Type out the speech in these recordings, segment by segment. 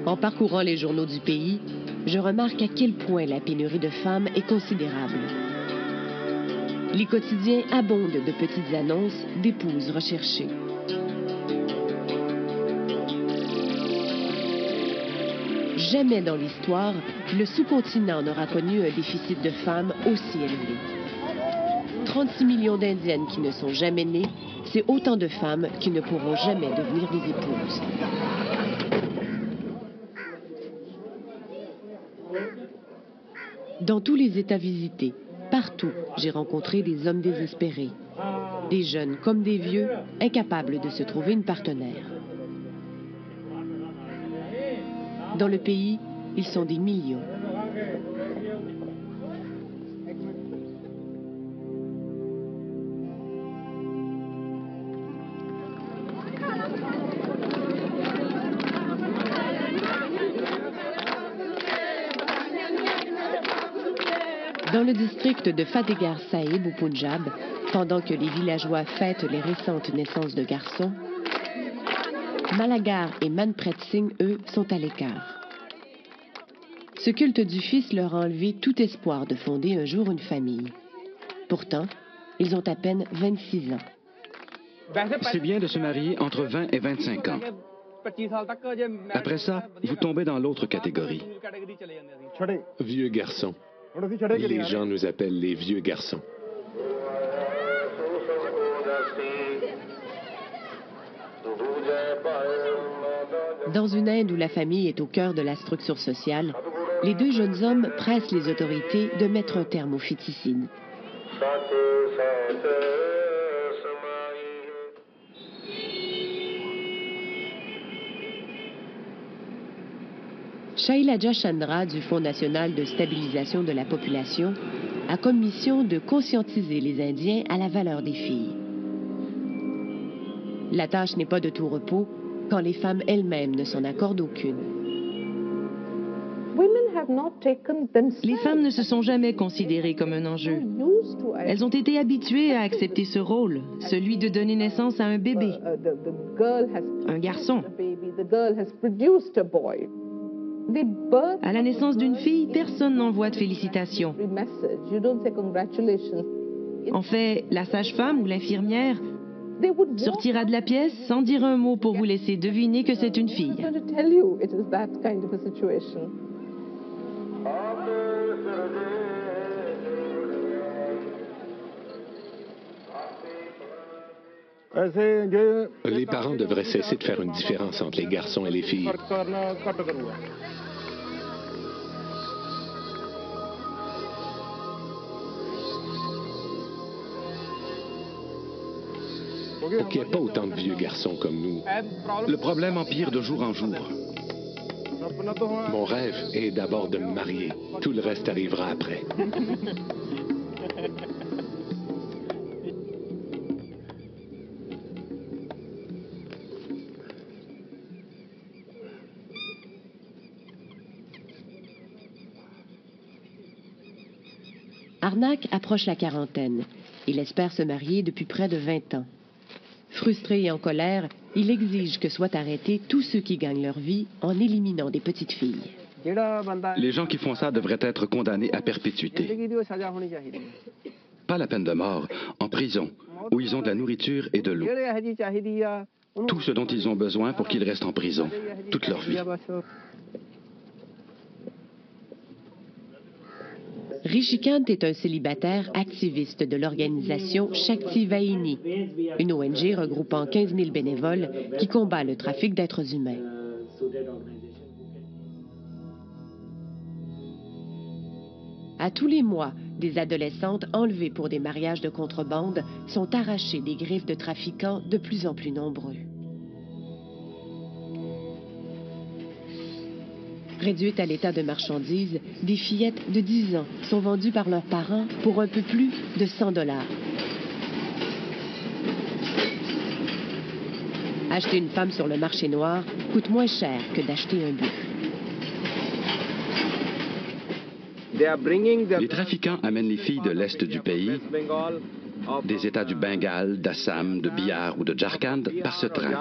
En parcourant les journaux du pays, je remarque à quel point la pénurie de femmes est considérable. Les quotidiens abondent de petites annonces d'épouses recherchées. Jamais dans l'histoire, le sous-continent n'aura connu un déficit de femmes aussi élevé. 36 millions d'Indiennes qui ne sont jamais nées, c'est autant de femmes qui ne pourront jamais devenir des épouses. Dans tous les États visités, partout, j'ai rencontré des hommes désespérés. Des jeunes comme des vieux, incapables de se trouver une partenaire. Dans le pays, ils sont des millions. Dans le district de Fatehgarh Sahib au Punjab, pendant que les villageois fêtent les récentes naissances de garçons, Malagar et Manpret Singh, eux, sont à l'écart. Ce culte du fils leur a enlevé tout espoir de fonder un jour une famille. Pourtant, ils ont à peine 26 ans. C'est bien de se marier entre 20 et 25 ans. Après ça, vous tombez dans l'autre catégorie. Vieux garçons. Les gens nous appellent les vieux garçons. Dans une Inde où la famille est au cœur de la structure sociale, les deux jeunes hommes pressent les autorités de mettre un terme au féticide. Shailaja Chandra du Fonds national de stabilisation de la population a comme mission de conscientiser les Indiens à la valeur des filles. La tâche n'est pas de tout repos quand les femmes elles-mêmes ne s'en accordent aucune. Les femmes ne se sont jamais considérées comme un enjeu. Elles ont été habituées à accepter ce rôle, celui de donner naissance à un bébé, un garçon. À la naissance d'une fille, personne n'envoie de félicitations. En fait, la sage-femme ou l'infirmière sortira de la pièce sans dire un mot pour vous laisser deviner que c'est une fille. Les parents devraient cesser de faire une différence entre les garçons et les filles. Pour qu'il n'y ait pas autant de vieux garçons comme nous. Le problème empire de jour en jour. Mon rêve est d'abord de me marier. Tout le reste arrivera après. Arnak approche la quarantaine. Il espère se marier depuis près de 20 ans. Frustré et en colère, il exige que soient arrêtés tous ceux qui gagnent leur vie en éliminant des petites filles. Les gens qui font ça devraient être condamnés à perpétuité. Pas la peine de mort, en prison, où ils ont de la nourriture et de l'eau. Tout ce dont ils ont besoin pour qu'ils restent en prison, toute leur vie. Rishikant est un célibataire activiste de l'organisation Shakti Vahini, une ONG regroupant 15 000 bénévoles qui combat le trafic d'êtres humains. À tous les mois, des adolescentes enlevées pour des mariages de contrebande sont arrachées des griffes de trafiquants de plus en plus nombreux. Réduites à l'état de marchandises, des fillettes de 10 ans sont vendues par leurs parents pour un peu plus de 100 $. Acheter une femme sur le marché noir coûte moins cher que d'acheter un buff. Les trafiquants amènent les filles de l'Est du pays des États du Bengale, d'Assam, de Bihar ou de Jharkhand par ce train.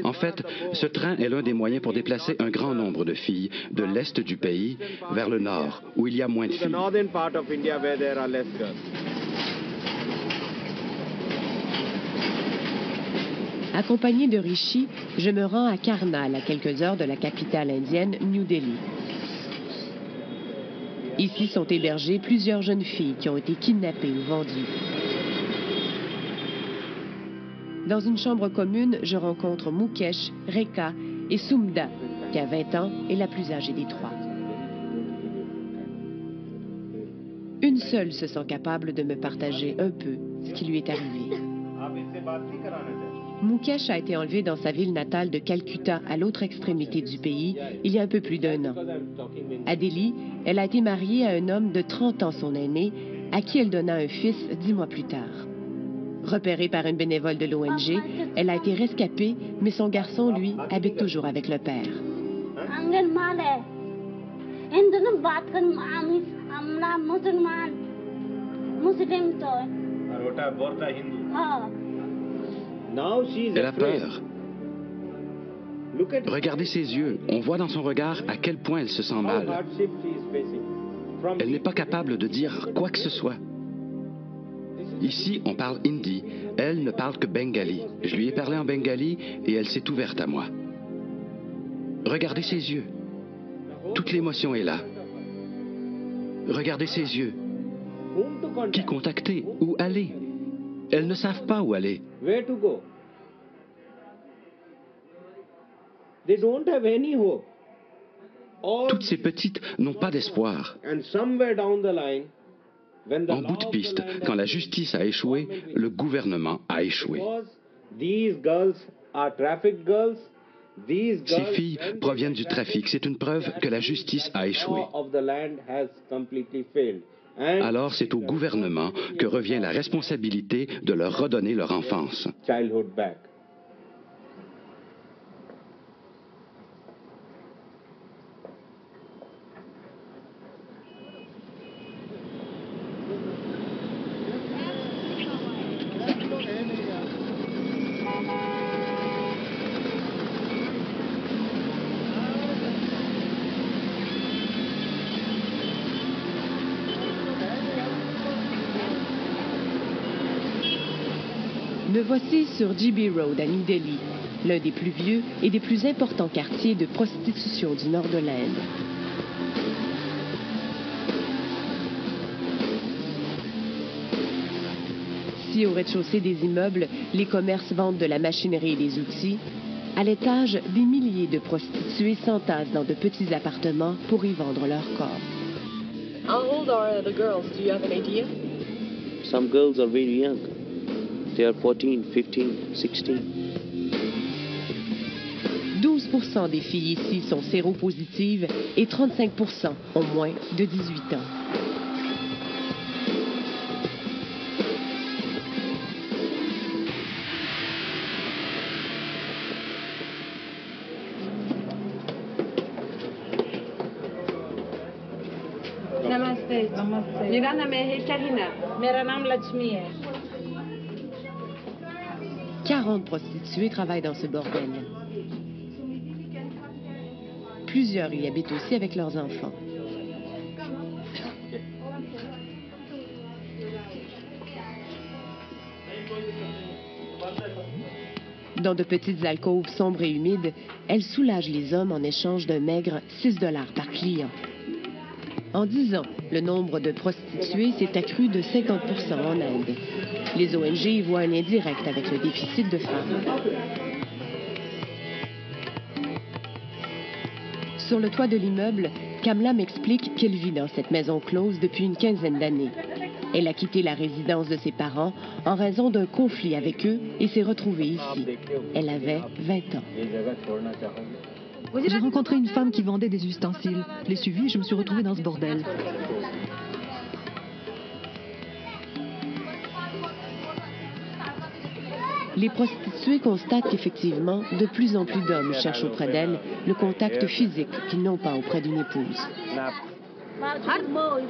En fait, ce train est l'un des moyens pour déplacer un grand nombre de filles de l'est du pays vers le nord, où il y a moins de filles. Accompagné de Rishi, je me rends à Karnal, à quelques heures de la capitale indienne, New Delhi. Ici sont hébergées plusieurs jeunes filles qui ont été kidnappées ou vendues. Dans une chambre commune, je rencontre Mukesh, Rekha et Sumda, qui a 20 ans et la plus âgée des trois. Une seule se sent capable de me partager un peu ce qui lui est arrivé. Mukesh a été enlevée dans sa ville natale de Calcutta, à l'autre extrémité du pays, il y a un peu plus d'1 an. À Delhi, elle a été mariée à un homme de 30 ans, son aîné, à qui elle donna un fils 10 mois plus tard. Repérée par une bénévole de l'ONG, elle a été rescapée, mais son garçon, lui, habite toujours avec le père. Elle a peur. Regardez ses yeux. On voit dans son regard à quel point elle se sent mal. Elle n'est pas capable de dire quoi que ce soit. Ici, on parle hindi. Elle ne parle que bengali. Je lui ai parlé en bengali et elle s'est ouverte à moi. Regardez ses yeux. Toute l'émotion est là. Regardez ses yeux. Qui contacter? Où aller? Elles ne savent pas où aller. Toutes ces petites n'ont pas d'espoir. En bout de piste, quand la justice a échoué, le gouvernement a échoué. Ces filles proviennent du trafic. C'est une preuve que la justice a échoué. Alors c'est au gouvernement que revient la responsabilité de leur redonner leur enfance. Me voici sur GB Road à New Delhi, l'un des plus vieux et des plus importants quartiers de prostitution du nord de l'Inde. Si au rez-de-chaussée des immeubles, les commerces vendent de la machinerie et des outils, à l'étage, des milliers de prostituées s'entassent dans de petits appartements pour y vendre leur corps. How old are the girls? Do you have an idea? Some girls are very young. They are 14, 15, 16. 12% des filles ici sont séropositives et 35% ont moins de 18 ans. Namaste. मेरा नाम है शहीना. मेरा नाम लक्ष्मी है. 40 prostituées travaillent dans ce bordel. Plusieurs y habitent aussi avec leurs enfants. Dans de petites alcôves sombres et humides, elles soulagent les hommes en échange d'un maigre 6 $ par client. En 10 ans, le nombre de prostituées s'est accru de 50% en Inde. Les ONG y voient un lien direct avec le déficit de femmes. Sur le toit de l'immeuble, Kamla m'explique qu'elle vit dans cette maison close depuis une quinzaine d'années. Elle a quitté la résidence de ses parents en raison d'un conflit avec eux et s'est retrouvée ici. Elle avait 20 ans. J'ai rencontré une femme qui vendait des ustensiles. Je l'ai suivie et je me suis retrouvée dans ce bordel. Les prostituées constatent qu'effectivement, de plus en plus d'hommes cherchent auprès d'elles le contact physique qu'ils n'ont pas auprès d'une épouse.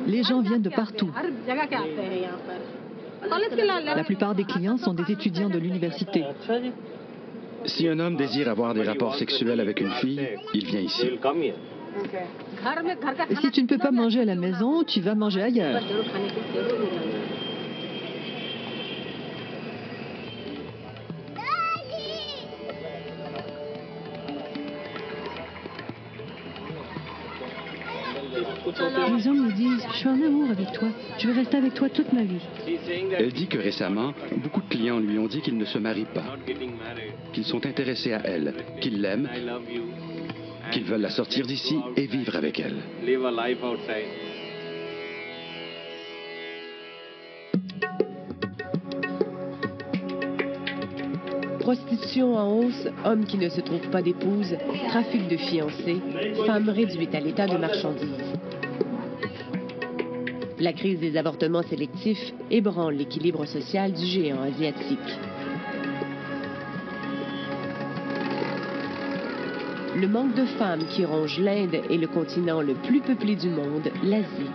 Les gens viennent de partout. La plupart des clients sont des étudiants de l'université. Si un homme désire avoir des rapports sexuels avec une fille, il vient ici. Et si tu ne peux pas manger à la maison, tu vas manger ailleurs. Les hommes me disent « Je suis en amour avec toi. Je veux rester avec toi toute ma vie. » Elle dit que récemment, beaucoup de clients lui ont dit qu'ils ne se marient pas, qu'ils sont intéressés à elle, qu'ils l'aiment, qu'ils veulent la sortir d'ici et vivre avec elle. Prostitution en hausse, hommes qui ne se trouvent pas d'épouse, trafic de fiancés, femmes réduites à l'état de marchandises. La crise des avortements sélectifs ébranle l'équilibre social du géant asiatique. Le manque de femmes qui ronge l'Inde et le continent le plus peuplé du monde, l'Asie,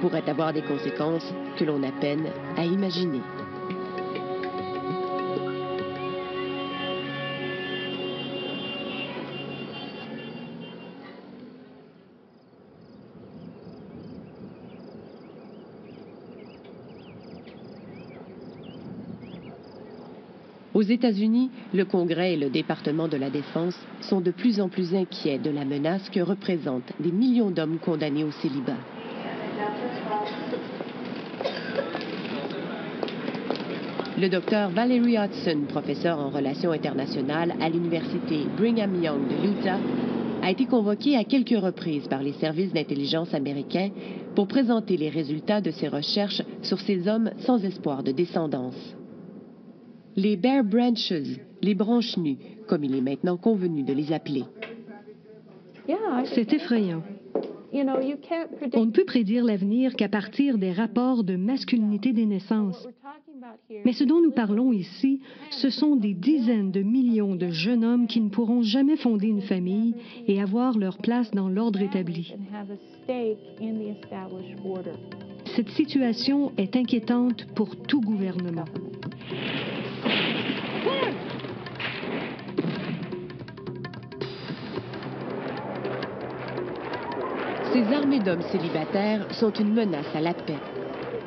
pourrait avoir des conséquences que l'on a peine à imaginer. Aux États-Unis, le Congrès et le département de la Défense sont de plus en plus inquiets de la menace que représentent des millions d'hommes condamnés au célibat. Le docteur Valerie Hudson, professeur en relations internationales à l'université Brigham Young de l'Utah, a été convoqué à quelques reprises par les services d'intelligence américains pour présenter les résultats de ses recherches sur ces hommes sans espoir de descendance. Les bare branches, les branches nues, comme il est maintenant convenu de les appeler. C'est effrayant. On ne peut prédire l'avenir qu'à partir des rapports de masculinité des naissances. Mais ce dont nous parlons ici, ce sont des dizaines de millions de jeunes hommes qui ne pourront jamais fonder une famille et avoir leur place dans l'ordre établi. Cette situation est inquiétante pour tout gouvernement. Ces armées d'hommes célibataires sont une menace à la paix.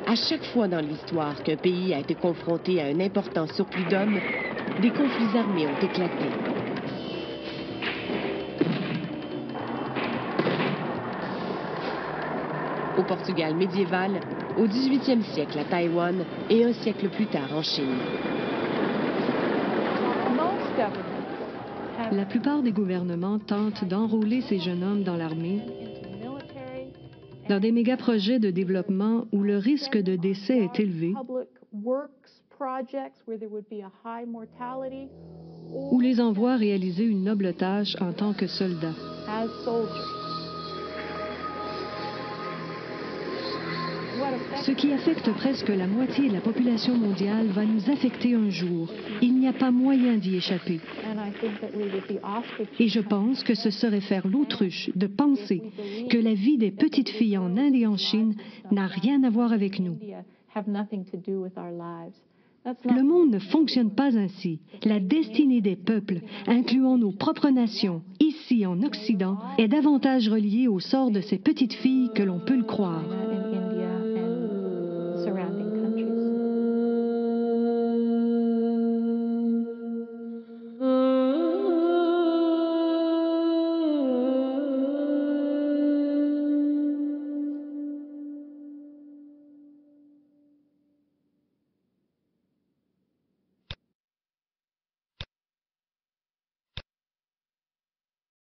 À chaque fois dans l'histoire qu'un pays a été confronté à un important surplus d'hommes, des conflits armés ont éclaté. Au Portugal médiéval, au XVIIIe siècle à Taïwan et un siècle plus tard en Chine. La plupart des gouvernements tentent d'enrôler ces jeunes hommes dans l'armée dans des méga-projets de développement où le risque de décès est élevé, ou les envoient réaliser une noble tâche en tant que soldats. Ce qui affecte presque la moitié de la population mondiale va nous affecter un jour. Il n'y a pas moyen d'y échapper. Et je pense que ce serait faire l'autruche de penser que la vie des petites filles en Inde et en Chine n'a rien à voir avec nous. Le monde ne fonctionne pas ainsi. La destinée des peuples, incluant nos propres nations, ici en Occident, est davantage reliée au sort de ces petites filles que l'on peut le croire.